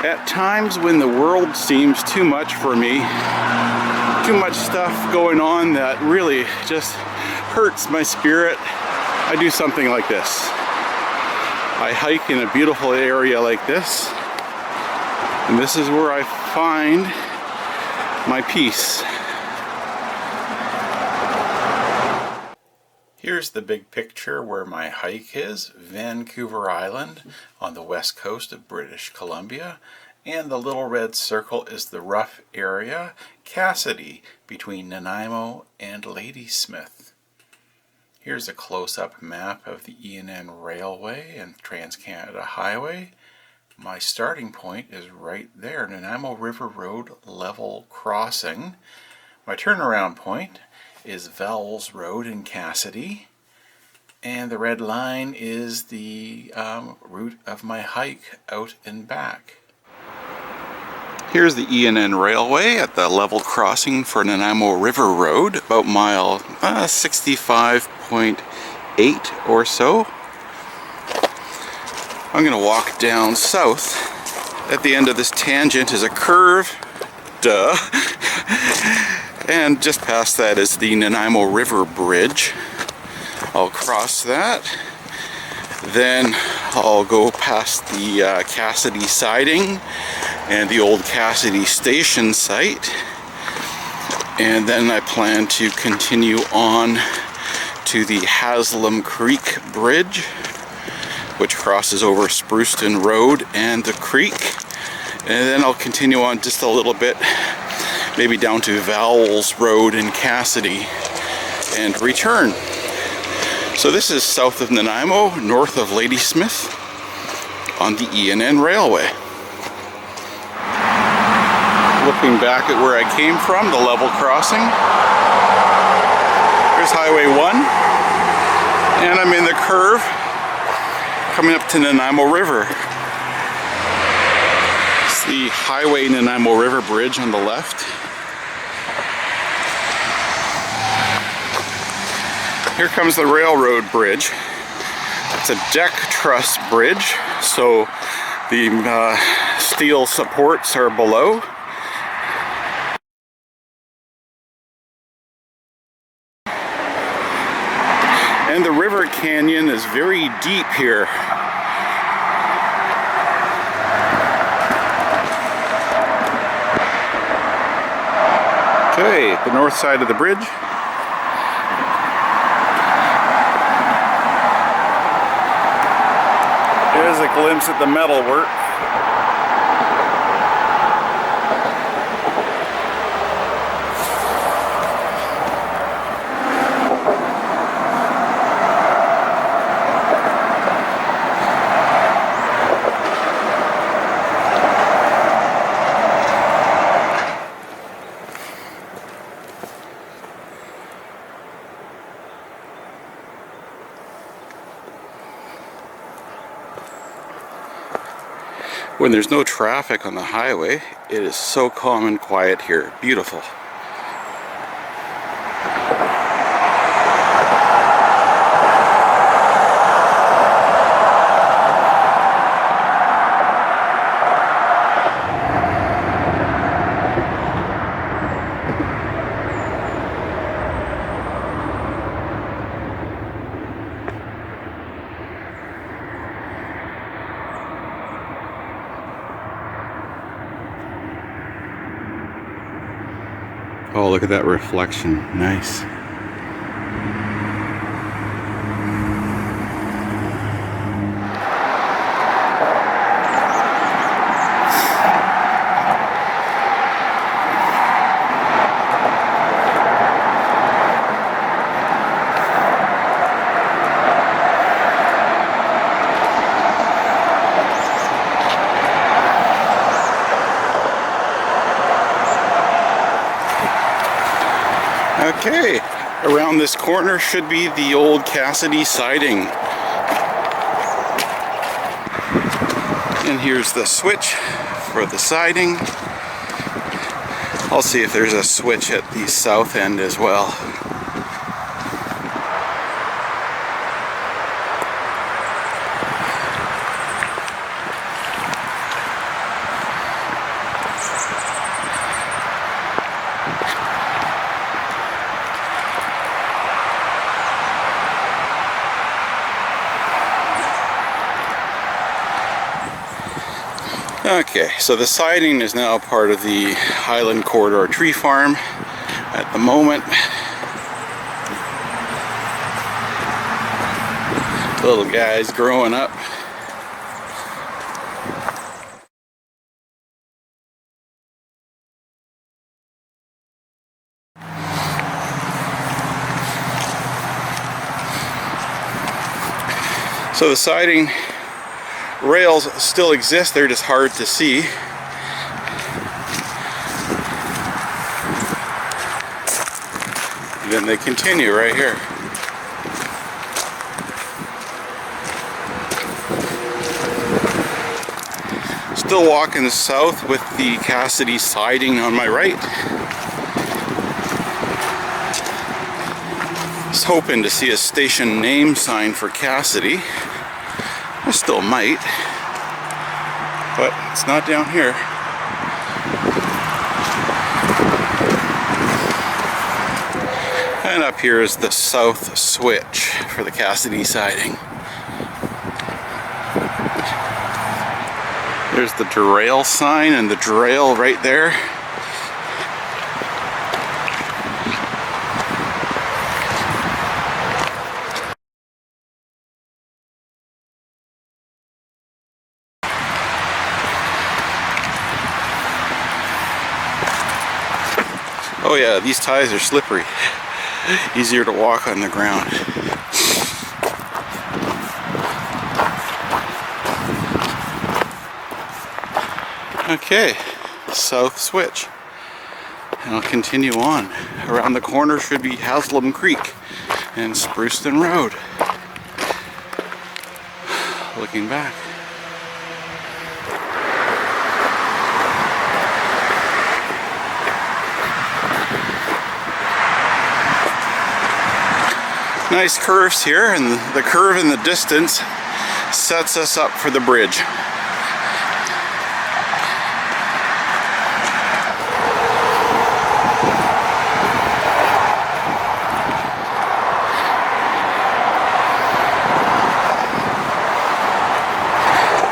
At times when the world seems too much for me, too much stuff going on that really just hurts my spirit, I do something like this. I hike in a beautiful area like this, and this is where I find my peace. Here's the big picture where my hike is: Vancouver Island on the west coast of British Columbia, and the little red circle is the rough area, Cassidy, between Nanaimo and Ladysmith. Here's a close-up map of the E&N Railway and Trans-Canada Highway. My starting point is right there, Nanaimo River Road level crossing. My turnaround point is Vowels Rd in Cassidy, and the red line is the route of my hike out and back. Here's the E&N Railway at the level crossing for Nanaimo River Road, about mile 65.8 or so. I'm going to walk down south. At the end of this tangent is a curve, duh. And just past that is the Nanaimo River Bridge. I'll cross that. Then I'll go past the Cassidy Siding and the old Cassidy Station site. And then I plan to continue on to the Haslam Creek Bridge, which crosses over Spruceton Road and the creek. And then I'll continue on just a little bit, maybe down to Vowels Rd in Cassidy, and return. So this is south of Nanaimo, north of Ladysmith, on the E&N Railway. Looking back at where I came from, the level crossing. Here's Highway 1, and I'm in the curve coming up to Nanaimo River. It's the Highway Nanaimo River Bridge on the left. Here comes the railroad bridge. It's a deck truss bridge, so the steel supports are below. And the river canyon is very deep here. Okay, the north side of the bridge. There's a glimpse at the metalwork. When there's no traffic on the highway, it is so calm and quiet here. Beautiful. Oh, look at that reflection. Nice. Okay, around this corner should be the old Cassidy Siding. And here's the switch for the siding. I'll see if there's a switch at the south end as well. Okay, so the siding is now part of the Highland Corridor Tree Farm at the moment. Little guys growing up. So the siding rails still exist, they're just hard to see. And then they continue right here. Still walking south with the Cassidy Siding on my right. I was hoping to see a station name sign for Cassidy. I still might, but it's not down here. And up here is the south switch for the Cassidy Siding. There's the derail sign and the derail right there. Oh yeah, these ties are slippery. Easier to walk on the ground. Okay, south switch. And I'll continue on. Around the corner should be Haslam Creek and Spruceton Road. Looking back. Nice curves here, and the curve in the distance sets us up for the bridge.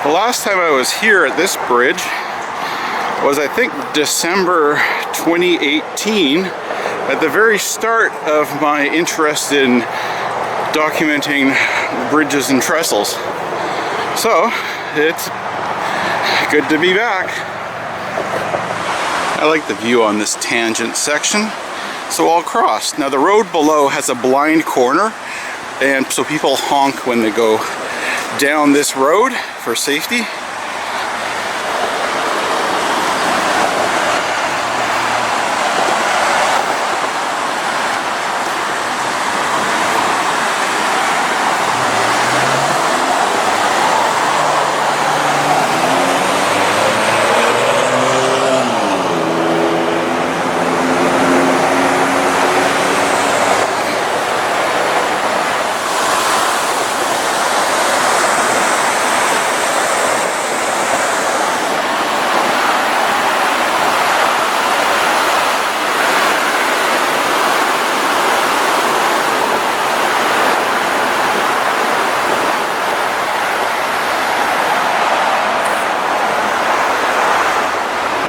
The last time I was here at this bridge was, I think, December 2018, at the very start of my interest in documenting bridges and trestles. So it's good to be back. I like the view on this tangent section, so I'll cross. Now the road below has a blind corner, and so people honk when they go down this road for safety.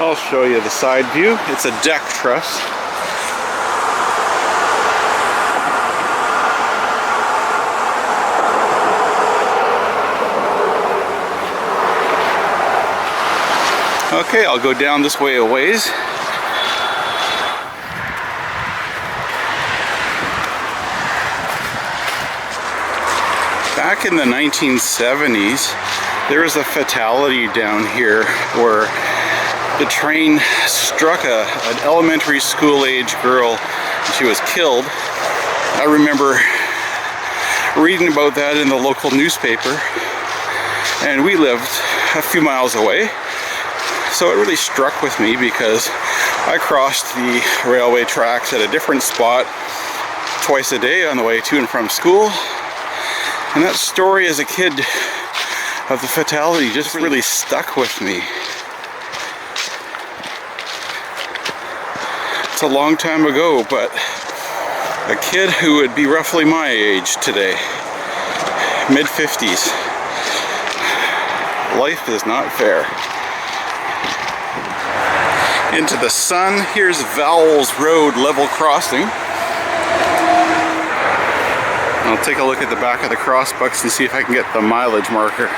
I'll show you the side view. It's a deck truss. Okay, I'll go down this way a ways. Back in the 1970s, there was a fatality down here where the train struck an elementary school age girl and she was killed. I remember reading about that in the local newspaper, and we lived a few miles away, so it really struck with me because I crossed the railway tracks at a different spot twice a day on the way to and from school, and that story as a kid of the fatality just really stuck with me. It's a long time ago, but a kid who would be roughly my age today, mid-50s. Life is not fair. into the sun. Here's Vowels Road level crossing. I'll take a look at the back of the crossbucks and see if I can get the mileage marker.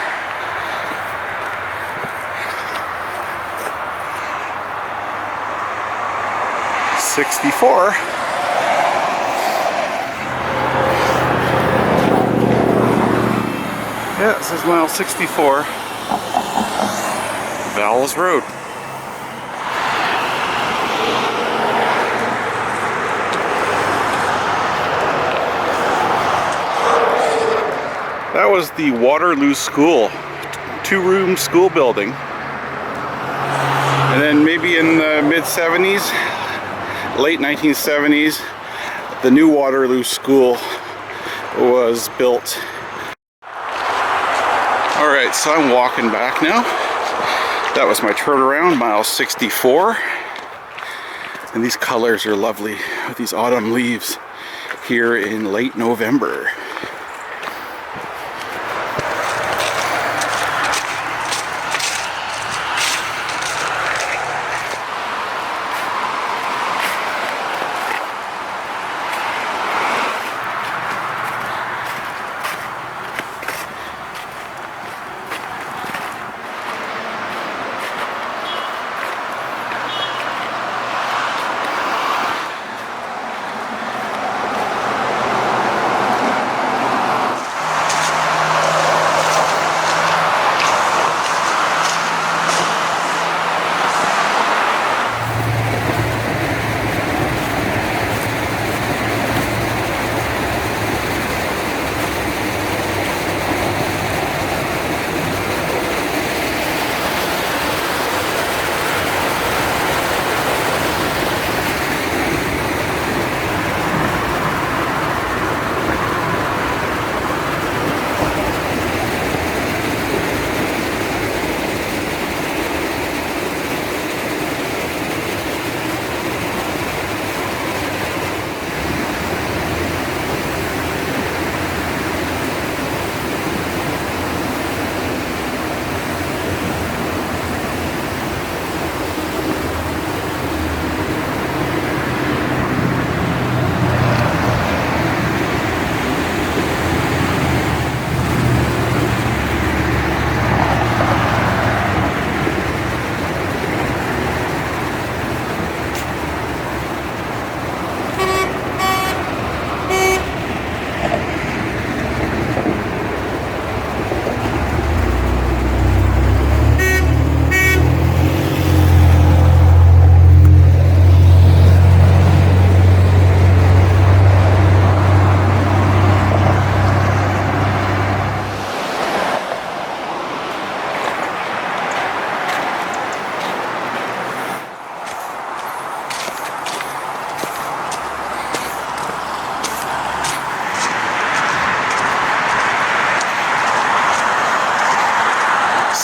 $64. Yeah, it says mile 64. Vowels Road. That was the Waterloo School, two-room school building. And then maybe in the mid-70s, late 1970s, the new Waterloo School was built. Alright, so I'm walking back now. That was my turnaround, mile 64. And these colors are lovely with these autumn leaves here in late November.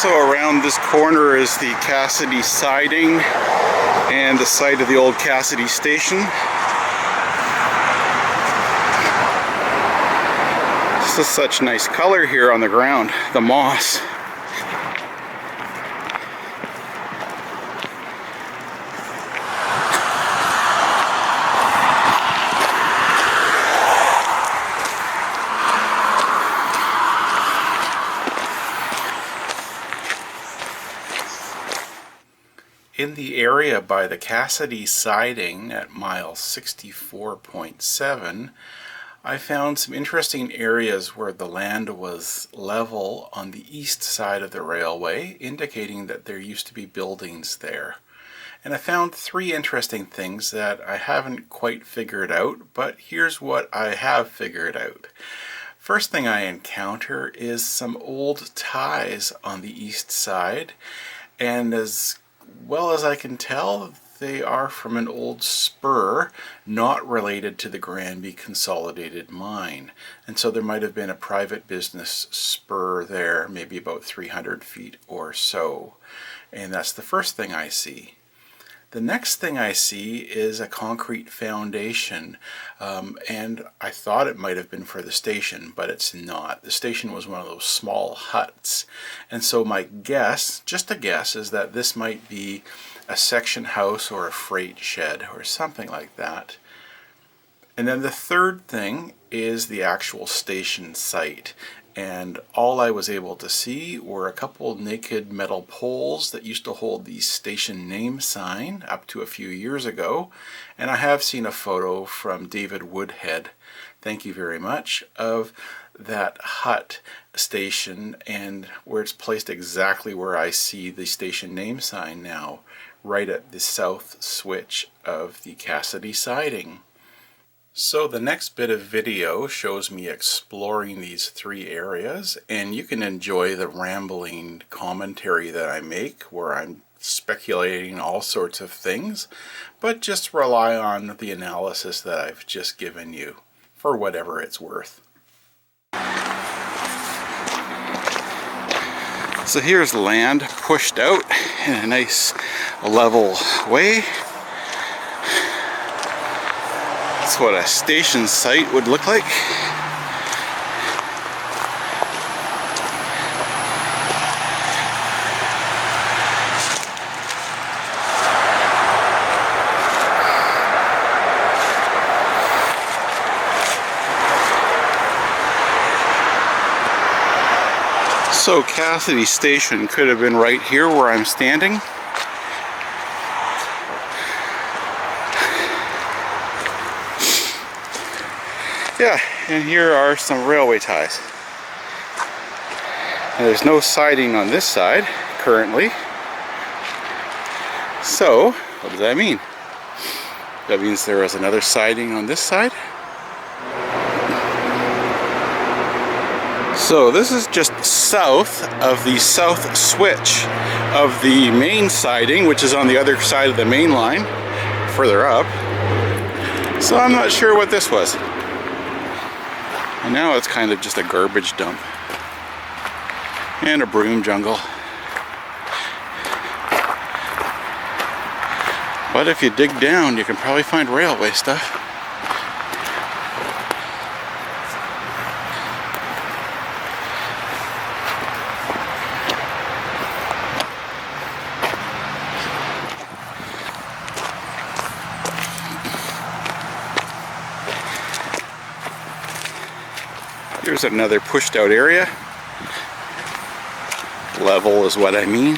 So around this corner is the Cassidy Siding and the site of the old Cassidy Station. This is such nice color here on the ground, the moss. In the area by the Cassidy Siding at mile 64.7, I found some interesting areas where the land was level on the east side of the railway, indicating that there used to be buildings there. And I found three interesting things that I haven't quite figured out, but here's what I have figured out. First thing I encounter is some old ties on the east side, and as well as I can tell, they are from an old spur not related to the Granby Consolidated Mine. And so there might have been a private business spur there, maybe about 300 feet or so. And that's the first thing I see. The next thing I see is a concrete foundation, and I thought it might have been for the station, but it's not. The station was one of those small huts, and so my guess, just a guess, is that this might be a section house or a freight shed or something like that. And then the third thing is the actual station site. And all I was able to see were a couple naked metal poles that used to hold the station name sign up to a few years ago. And I have seen a photo from David Woodhead, thank you very much, of that hut station and where it's placed exactly where I see the station name sign now, right at the south switch of the Cassidy Siding. So the next bit of video shows me exploring these three areas, and you can enjoy the rambling commentary that I make where I'm speculating all sorts of things, but just rely on the analysis that I've just given you for whatever it's worth. So here's land pushed out in a nice level way. That's what a station site would look like. So Cassidy Station could have been right here where I'm standing. Yeah, and here are some railway ties. And there's no siding on this side currently. So, what does that mean? That means there is another siding on this side. So this is just south of the south switch of the main siding, which is on the other side of the main line, further up. So I'm not sure what this was. And now it's kind of just a garbage dump and a broom jungle. But if you dig down, you can probably find railway stuff. Here's another pushed out area. Level is what I mean.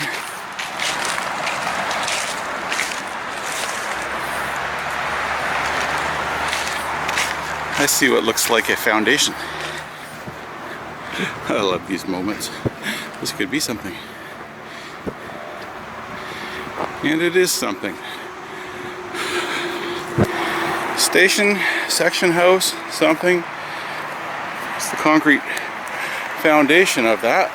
I see what looks like a foundation. I love these moments. This could be something. And it is something. Station, section house, something. It's the concrete foundation of that.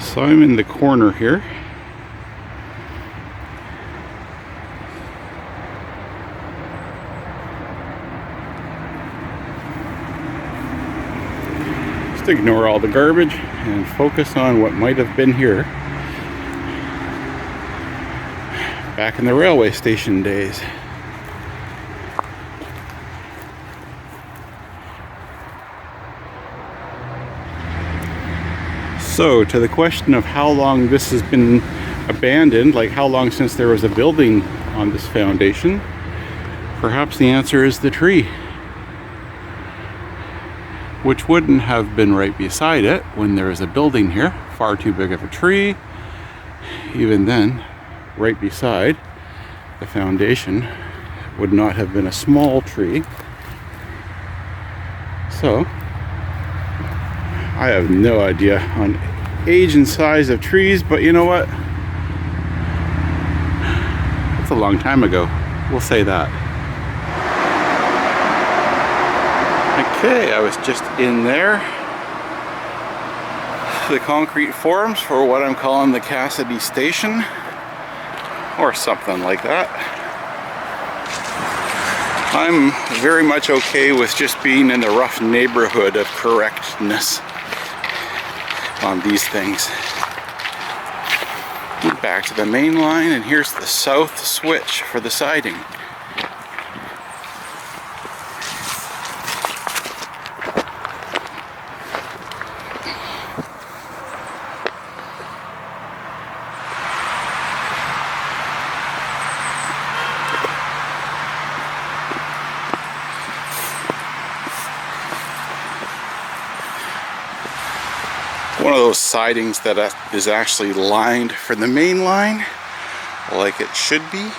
So I'm in the corner here. Just ignore all the garbage and focus on what might have been here back in the railway station days. So to the question of how long this has been abandoned, like how long since there was a building on this foundation, perhaps the answer is the tree, which wouldn't have been right beside it when there was a building here. Far too big of a tree. Even then, right beside the foundation would not have been a small tree. So I have no idea on age and size of trees, but you know what? It's a long time ago. We'll say that. Okay, I was just in there. The concrete forms for what I'm calling the Cassidy Station, or something like that. I'm very much okay with just being in the rough neighborhood of correctness on these things. Back to the main line, and here's the south switch for the siding. One of those sidings that is actually lined for the main line, like it should be.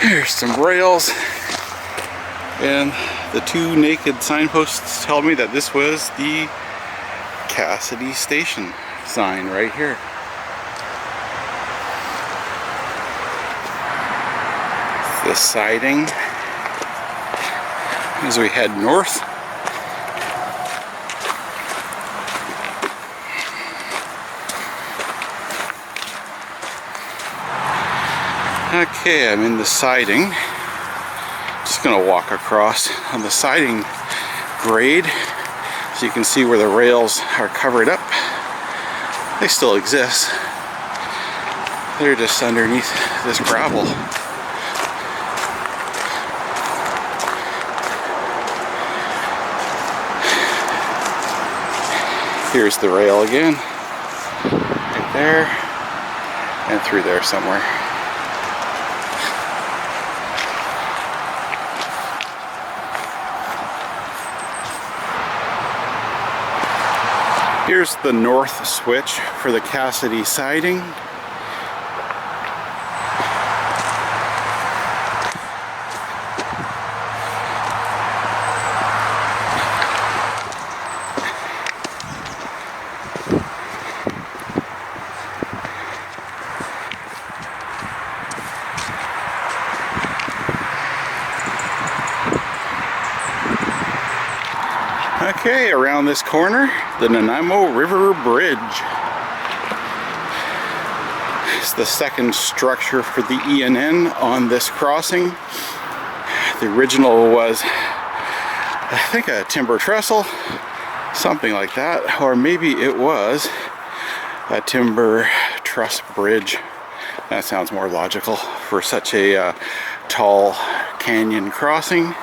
Here's some rails, and the two naked signposts tell me that this was the Cassidy Station sign right here. The siding as we head north. Okay, I'm in the siding. Just gonna walk across on the siding grade so you can see where the rails are covered up. They still exist. They're just underneath this gravel. Here's the rail again, right there, and through there somewhere. Here's the north switch for the Cassidy Siding. Okay, around this corner, the Nanaimo River Bridge. It's the second structure for the E&N on this crossing. The original was, I think, a timber trestle, something like that, or maybe it was a timber truss bridge. That sounds more logical for such a tall canyon crossing.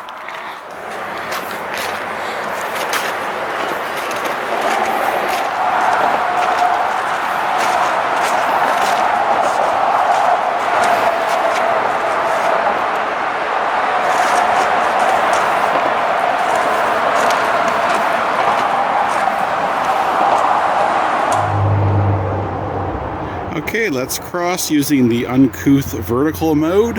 Okay, let's cross using the uncouth vertical mode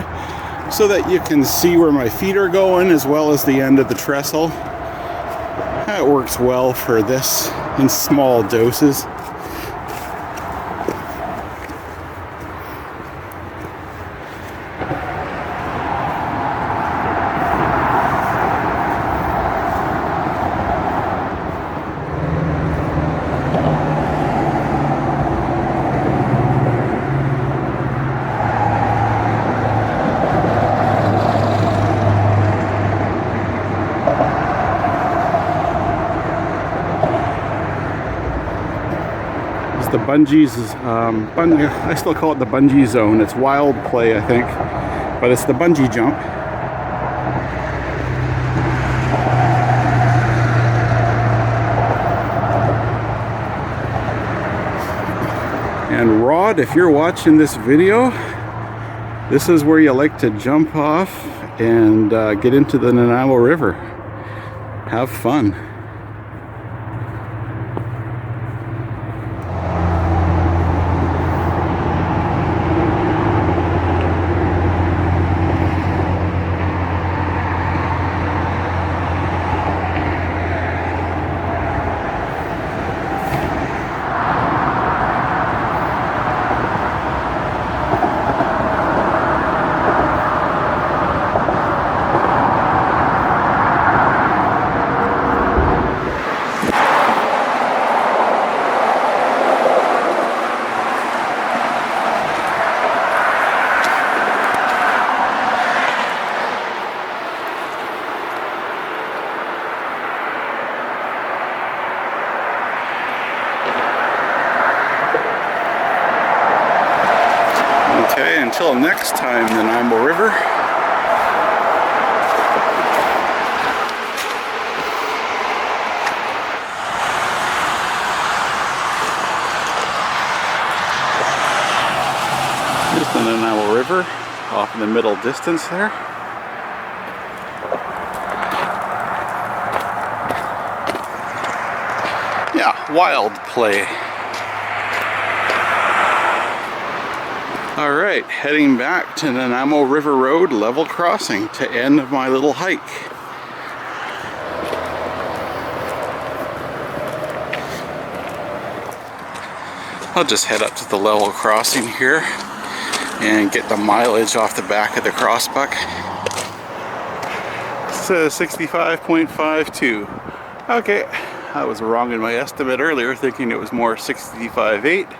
so that you can see where my feet are going as well as the end of the trestle. That works well for this in small doses. The bungees, I still call it the bungee zone. It's wild play, I think, but it's the bungee jump. And Rod, if you're watching this video, this is where you like to jump off and get into the Nanaimo River. Have fun. Okay, until next time, Nanaimo River. Here's the Nanaimo River off in the middle distance there. Yeah, wild play. Alright, heading back to Nanaimo River Road level crossing to end my little hike. I'll just head up to the level crossing here and get the mileage off the back of the crossbuck. It says 65.52. Okay, I was wrong in my estimate earlier, thinking it was more 65.8.